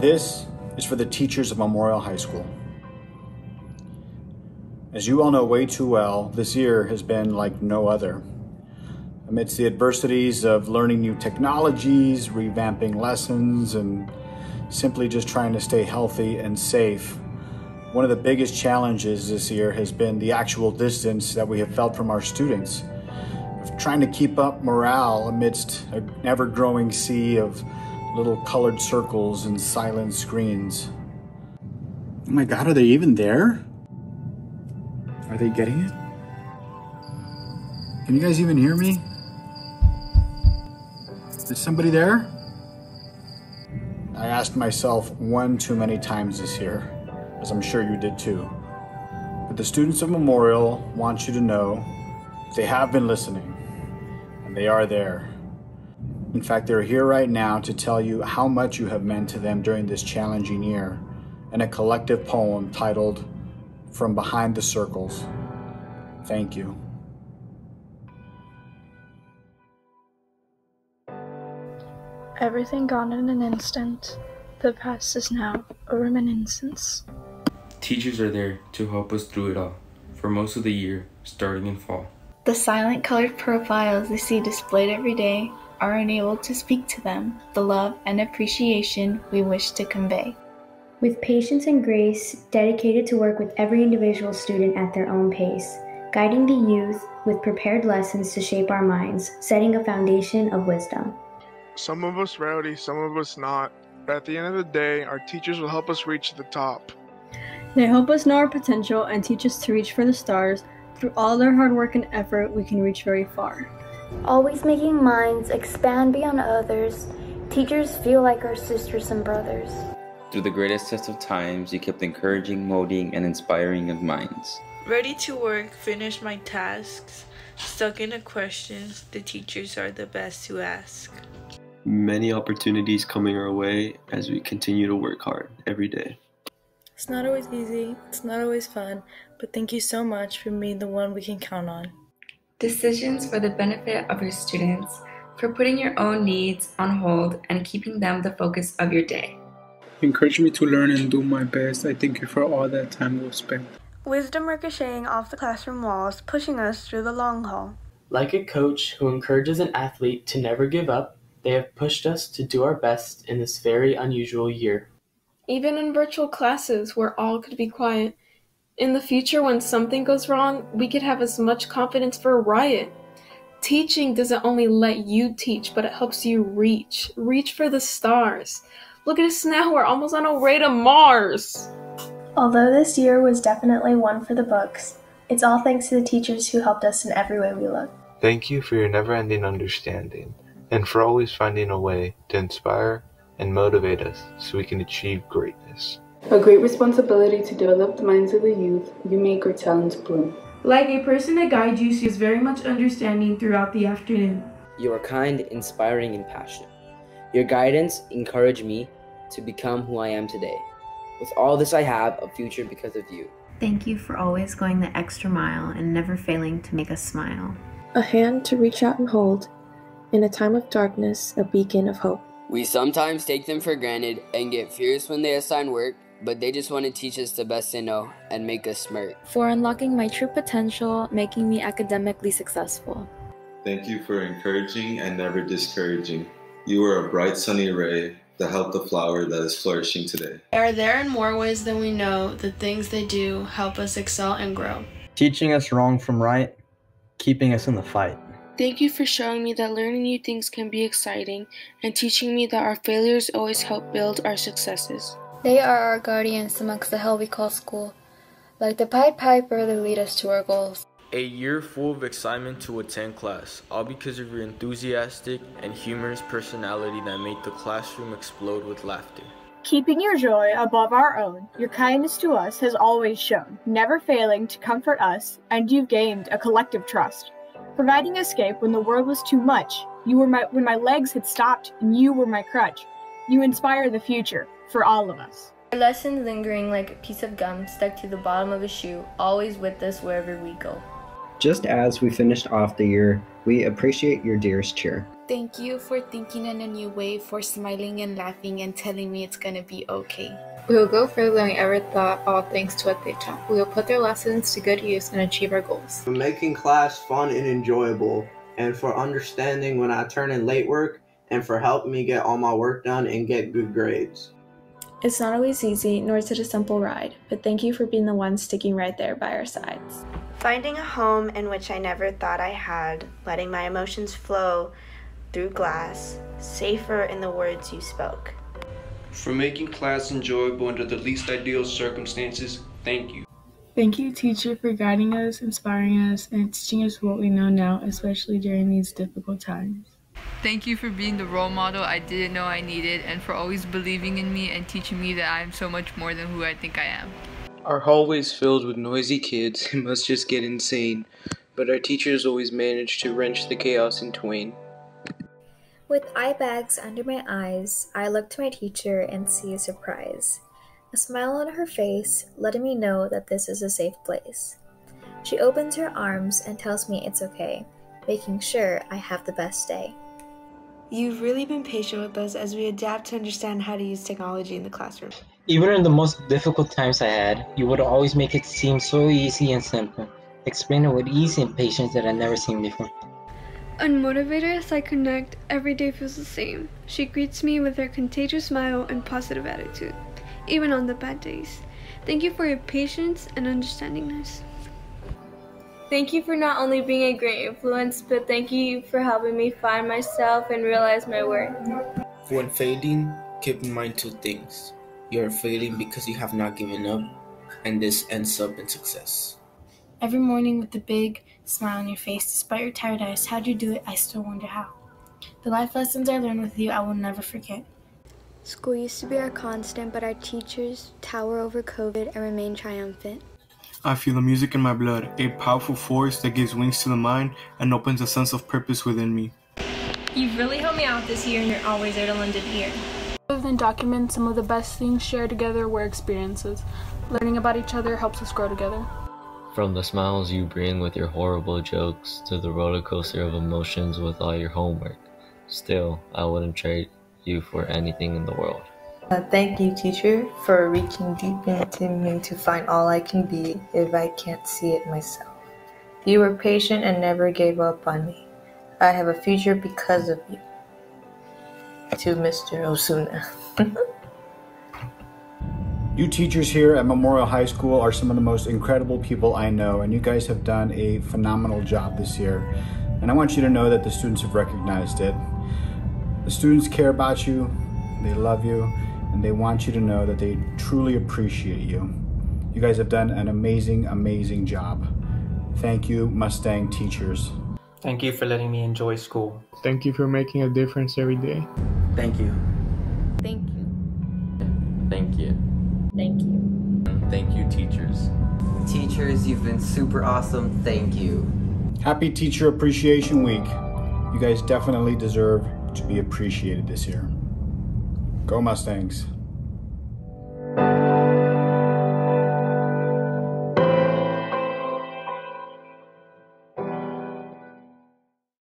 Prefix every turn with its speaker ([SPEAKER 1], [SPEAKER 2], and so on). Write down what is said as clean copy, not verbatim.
[SPEAKER 1] This is for the teachers of Memorial High School. As you all know way too well, this year has been like no other. Amidst the adversities of learning new technologies, revamping lessons, and simply just trying to stay healthy and safe, one of the biggest challenges this year has been the actual distance that we have felt from our students, of trying to keep up morale amidst an ever-growing sea of little colored circles and silent screens. Oh my God, are they even there? Are they getting it? Can you guys even hear me? Is somebody there? I asked myself one too many times this year, as I'm sure you did too. But the students of Memorial want you to know they have been listening, and they are there. In fact, they're here right now to tell you how much you have meant to them during this challenging year in a collective poem titled, "From Behind the Circles." Thank you.
[SPEAKER 2] Everything gone in an instant. The past is now a reminiscence.
[SPEAKER 3] Teachers are there to help us through it all, for most of the year, starting in fall.
[SPEAKER 4] The silent colored profiles they see displayed every day are unable to speak to them the love and appreciation we wish to convey.
[SPEAKER 5] With patience and grace, dedicated to work with every individual student at their own pace, guiding the youth with prepared lessons to shape our minds, setting a foundation of wisdom.
[SPEAKER 6] Some of us rowdy, some of us not. But at the end of the day, our teachers will help us reach the top.
[SPEAKER 7] They help us know our potential and teach us to reach for the stars. Through all their hard work and effort, we can reach very far.
[SPEAKER 8] Always making minds expand beyond others, teachers feel like our sisters and brothers.
[SPEAKER 9] Through the greatest test of times, you kept encouraging, molding, and inspiring of minds.
[SPEAKER 10] Ready to work, finish my tasks. Stuck in a questions, the teachers are the best to ask.
[SPEAKER 11] Many opportunities coming our way as we continue to work hard every day.
[SPEAKER 12] It's not always easy, it's not always fun, but thank you so much for being the one we can count on.
[SPEAKER 13] Decisions for the benefit of your students, for putting your own needs on hold and keeping them the focus of your day.
[SPEAKER 14] You encourage me to learn and do my best. I thank you for all that time we've spent.
[SPEAKER 2] Wisdom ricocheting off the classroom walls, pushing us through the long haul.
[SPEAKER 15] Like a coach who encourages an athlete to never give up, they have pushed us to do our best in this very unusual year.
[SPEAKER 16] Even in virtual classes where all could be quiet, in the future when something goes wrong, we could have as much confidence for a riot. Teaching doesn't only let you teach, but it helps you reach for the stars. Look at us now, we're almost on our way to Mars.
[SPEAKER 17] Although this year was definitely one for the books, it's all thanks to the teachers who helped us in every way we look.
[SPEAKER 18] Thank you for your never-ending understanding, and for always finding a way to inspire and motivate us so we can achieve greatness.
[SPEAKER 19] A great responsibility to develop the minds of the youth. You make our talents bloom.
[SPEAKER 20] Like a person to guide you, she is very much understanding throughout the afternoon.
[SPEAKER 3] You are kind, inspiring, and passionate. Your guidance encouraged me to become who I am today. With all this I have a future because of you.
[SPEAKER 6] Thank you for always going the extra mile and never failing to make us smile.
[SPEAKER 2] A hand to reach out and hold. In a time of darkness, a beacon of hope.
[SPEAKER 3] We sometimes take them for granted and get furious when they assign work, but they just want to teach us the best they know and make us smirk.
[SPEAKER 4] For unlocking my true potential, making me academically successful.
[SPEAKER 7] Thank you for encouraging and never discouraging. You are a bright sunny ray that help the flower that is flourishing today.
[SPEAKER 10] They are there in more ways than we know. The things they do help us excel and grow.
[SPEAKER 5] Teaching us wrong from right, keeping us in the fight.
[SPEAKER 16] Thank you for showing me that learning new things can be exciting and teaching me that our failures always help build our successes.
[SPEAKER 8] They are our guardians amongst the hell we call school. Like the Pied Piper, they lead us to our goals.
[SPEAKER 3] A year full of excitement to attend class, all because of your enthusiastic and humorous personality that made the classroom explode with laughter.
[SPEAKER 7] Keeping your joy above our own, your kindness to us has always shown, never failing to comfort us, and you've gained a collective trust. Providing escape when the world was too much, you were when my legs had stopped, and you were my crutch. You inspire the future for all of us.
[SPEAKER 8] Our lessons lingering like a piece of gum stuck to the bottom of a shoe, always with us wherever we go.
[SPEAKER 10] Just as we finished off the year, we appreciate your dearest cheer.
[SPEAKER 4] Thank you for thinking in a new way, for smiling and laughing and telling me it's gonna be okay.
[SPEAKER 21] We will go further than we ever thought, all thanks to what they taught. We will put their lessons to good use and achieve our goals.
[SPEAKER 22] For making class fun and enjoyable, and for understanding when I turn in late work, and for helping me get all my work done and get good grades.
[SPEAKER 2] It's not always easy, nor is it a simple ride, but thank you for being the one sticking right there by our sides.
[SPEAKER 23] Finding a home in which I never thought I had, letting my emotions flow through glass, safer in the words you spoke.
[SPEAKER 24] For making class enjoyable under the least ideal circumstances, thank you.
[SPEAKER 12] Thank you, teacher, for guiding us, inspiring us, and teaching us what we know now, especially during these difficult times.
[SPEAKER 25] Thank you for being the role model I didn't know I needed, and for always believing in me and teaching me that I am so much more than who I think I am.
[SPEAKER 26] Our hallway is filled with noisy kids who must just get insane, but our teachers always manage to wrench the chaos in twain.
[SPEAKER 27] With eye bags under my eyes, I look to my teacher and see a surprise. A smile on her face, letting me know that this is a safe place. She opens her arms and tells me it's okay, making sure I have the best day.
[SPEAKER 16] You've really been patient with us as we adapt to understand how to use technology in the classroom.
[SPEAKER 28] Even in the most difficult times I had, you would always make it seem so easy and simple, explaining with ease and patience that I'd never seen before.
[SPEAKER 29] Unmotivated as I connect, every day feels the same. She greets me with her contagious smile and positive attitude, even on the bad days. Thank you for your patience and understandingness.
[SPEAKER 30] Thank you for not only being a great influence, but thank you for helping me find myself and realize my worth.
[SPEAKER 31] When failing, keep in mind two things. You are failing because you have not given up, and this ends up in success.
[SPEAKER 4] Every morning with a big smile on your face, despite your tired eyes, how'd you do it? I still wonder how. The life lessons I learned with you, I will never forget.
[SPEAKER 29] School used to be our constant, but our teachers tower over COVID and remain triumphant.
[SPEAKER 14] I feel the music in my blood, a powerful force that gives wings to the mind and opens a sense of purpose within me.
[SPEAKER 30] You've really helped me out this year, and you're always there to lend an ear.
[SPEAKER 12] Other than documents, some of the best things shared together were experiences. Learning about each other helps us grow together.
[SPEAKER 32] From the smiles you bring with your horrible jokes to the roller coaster of emotions with all your homework. Still, I wouldn't trade you for anything in the world.
[SPEAKER 33] Thank you, teacher, for reaching deep into me to find all I can be if I can't see it myself. You were patient and never gave up on me. I have a future because of you. To Mr. Osuna.
[SPEAKER 1] You teachers here at Memorial High School are some of the most incredible people I know, and you guys have done a phenomenal job this year. And I want you to know that the students have recognized it. The students care about you, they love you, and they want you to know that they truly appreciate you. You guys have done an amazing, amazing job. Thank you, Mustang teachers.
[SPEAKER 34] Thank you for letting me enjoy school.
[SPEAKER 14] Thank you for making a difference every day.
[SPEAKER 34] Thank you.
[SPEAKER 29] Thank you.
[SPEAKER 35] Thank you.
[SPEAKER 29] Thank you.
[SPEAKER 35] And thank you, teachers.
[SPEAKER 36] Teachers, you've been super awesome. Thank you.
[SPEAKER 1] Happy Teacher Appreciation Week. You guys definitely deserve to be appreciated this year. Go Mustangs.